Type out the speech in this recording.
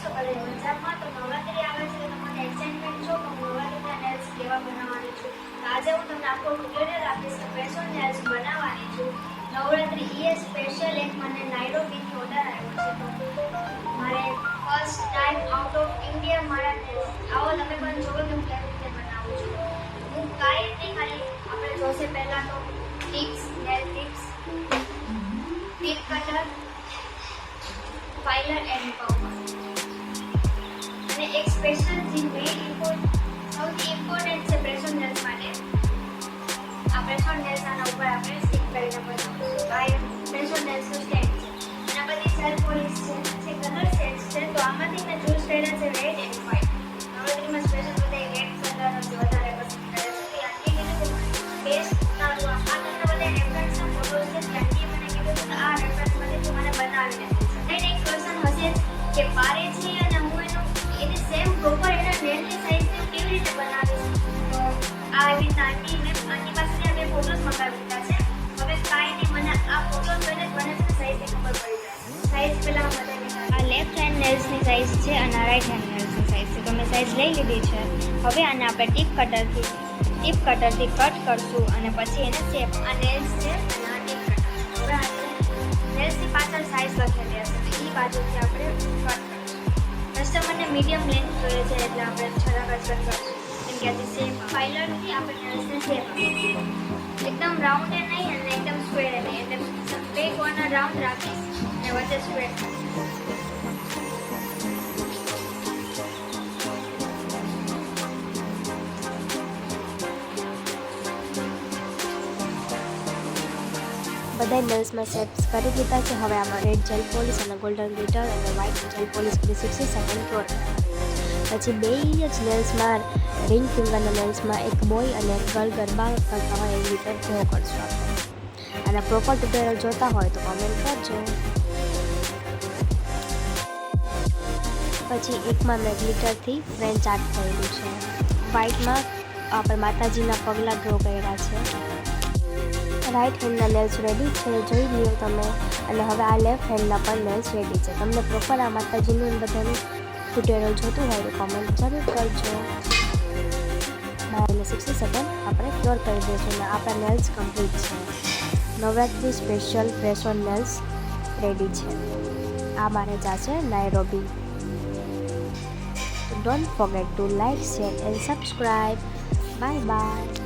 છો બધા મજામાં? તો નવરાત્રી આવે છે તો તમને એક્સાઇટમેન્ટ છો કે હું નવરાત્રીના નેલ્સ કેવા બનાવવાની છું. તો આજે હું તમને આખો ટ્યુટોરિયલ આપીશ કે ફેશન નેલ્સ બનાવવાની છું. નવરાત્રી એ સ્પેશિયલ એક મને નાઇરોબીથી ઓર્ડર આવ્યો છે. તો મારે first time out of India મારા નેલ્સ આવો તમે પણ જોવો કે હું કેવી રીતે બનાવું છું. હું કાંઈ નહીં, ખાલી આપણે જોશે પહેલાં તો tips, nail tips, tip cutter, filer and powder અને એક સ્પેશિયલ જે સૌથી ઇમ્પોર્ટન્ટ છે પ્રેશર નેલ્સ માટે. આ પ્રેશર નેલ્સ આના ઉપર આપણે સ્ટિક કરીને બનાવીશું. આ પ્રેશર નેલ્સનું સ્ટેન્ડ છે. એના પછી સેલ પોલિશ છે, કલર સેટ્સ છે. તો આમાંથી મેં ચૂઝ કર્યા છે રેડ એન્ડ વ્હાઇટ. નવરાત્રીમાં સ્પેશિયલ બધા રેડ કલર જ વધારે પસંદ કરે છે. તો આંટી કીધું બેસ્ટ આ તમને બધા રેફરન્સના ફોટોઝ છે. આંટીએ મને કીધું કે આ રેફરન્સમાંથી મને બનાવીને એક પર્સન હશે કે પારે છે અને હું એની સેમ પ્રોપર એના નેલની સાઈઝને કેવી રીતે બનાવીશ. તો આ એવી આંટી પાસેથી મેં ફોટોઝ મંગાવી દીધા છે. હવે કાંઈ નહીં, મને આ ફોટોઝ જોઈને જ મને સાઈઝની ખબર પડી જાય. સાઈઝ પહેલાં હું બતાવી. આ લેફ્ટ હેન્ડ નેલ્સની સાઈઝ છે અને આ રાઈટ હેન્ડ નેલ્સની સાઈઝ છે. તો મેં સાઈઝ લઈ લીધી છે. હવે આને આપણે ટીપ કટરથી કટ કરશું અને પછી એને શેપ. આ નેલ્સ છે અને આ ટીપ કટર. હવે આપણે નેલ્સની પાછળ સાઈઝ લખેલી હશે તો એ બાજુથી આપણે કટ કરીશું. કસ્ટમરને મીડિયમ લેન્થ જોઈએ છે એટલે આપણે છરાક જ કટ કરીશું. કેમ કે આથી શેપ ફાઇલરથી આપણે નેલ્સને શેપ આપીશું. એકદમ રાઉન્ડ એ નહીં અને એકદમ સ્ક્વેર એ નહીં, એટલે બે કોર્નર રાઉન્ડ રાખીશ અને વચ્ચે સ્ક્વેર કરીશ. બધા નેલ્સમાં શેપ્સ કરી દીધા છે. હવે આમાં રેડ જેલ પોલિશ અને ગોલ્ડન ગ્લિટર અને વ્હાઇટ જેલ પોલિશ કરી 60 સેકન્ડ ક્યોર. પછી બે જ નેલ્સમાં રિંગ ફિંગરના નેલ્સમાં એક બોય અને એક ગર્લ ગરબા કરતા હોય એવી રીતે ડ્રો કરશું આપણે. અને પ્રોપર ટ્યુટોરિયલ જોતા હોય તો કમેન્ટ કરજો. પછી એકમાં મેં ગ્લિટરથી ફ્રેન્ચ આર્ટ કરેલું છે. વ્હાઇટમાં આપણે માતાજીના પગલાં ડ્રો કર્યા છે. રાઈટ હેન્ડના નેલ્સ રેડી છે, જોઈ લ્યો તમે. અને હવે આ લેફ્ટ હેન્ડના પણ નેલ્સ રેડી છે. તમને પ્રોપર આ માતાજીનું બધાનું ટ્યુટોરિયલ જોતું હોય તો કોમેન્ટ જરૂર કરજો. 60 સેકન્ડ આપણે ક્યોર કરી દઈશું અને આપણા નેલ્સ કમ્પ્લીટ છે. Navratri special press on nails ready છે. આ મારે જાશે Nairobi. Don't forget to like, share and subscribe. Bye by.